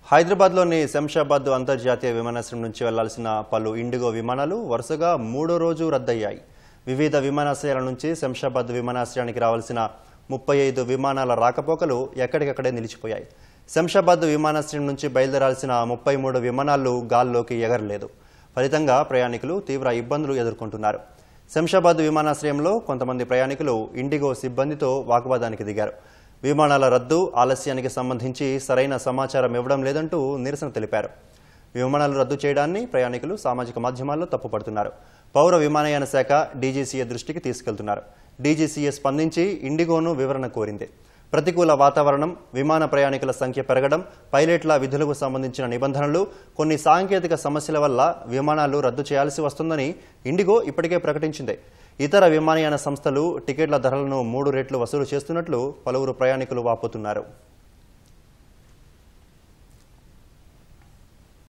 హైదరాబాద్లోని శంషాబాద్ అంతర్జాతీయ విమానాశ్రయం నుంచి వెళ్లాల్సిన పలు ఇండిగో విమానాలు వరుసగా మూడో రోజు రద్దయ్యాయి. వివిధ విమానాశ్రయాల నుంచి శంషాబాద్ విమానాశ్రయానికి రావాల్సిన 35 విమానాల రాకపోకలు ఎక్కడికక్కడే నిలిచిపోయాయి. శంషాబాద్ విమానాశ్రయం నుంచి బయలుదేరాల్సిన 33 విమానాలు గాల్లోకి ఎగరలేదు. ఫలితంగా ప్రయాణికులు తీవ్ర ఇబ్బందులు ఎదుర్కొంటున్నారు. శంషాబాద్ విమానాశ్రయంలో కొంతమంది ప్రయాణికులు ఇండిగో సిబ్బందితో వాగ్వాదానికి దిగారు. విమానాల రద్దు ఆలస్యానికి సంబంధించి సరైన సమాచారం ఇవ్వడం లేదంటూ నిరసన తెలిపారు. విమానాలు రద్దు చేయడాన్ని ప్రయాణికులు సామాజిక మాధ్యమాల్లో తప్పుపడుతున్నారు. పౌర విమానయాన శాఖ డీజీసీఏ దృష్టికి తీసుకెళ్తున్నారు. డీజీసీఏ స్పందించి ఇండిగోను వివరణ కోరింది. ప్రతికూల వాతావరణం, విమాన ప్రయాణికుల సంఖ్య పెరగడం, పైలట్ల విధులకు సంబంధించిన నిబంధనలు, కొన్ని సాంకేతిక సమస్యల వల్ల విమానాలు రద్దు చేయాల్సి వస్తుందని ఇండిగో ఇప్పటికే ప్రకటించింది. ఇతర విమానయాన సంస్థలు టికెట్ల ధరలను 3 రెట్లు వసూలు చేస్తున్నట్లు పలువురు ప్రయాణికులు వాపోతున్నారు.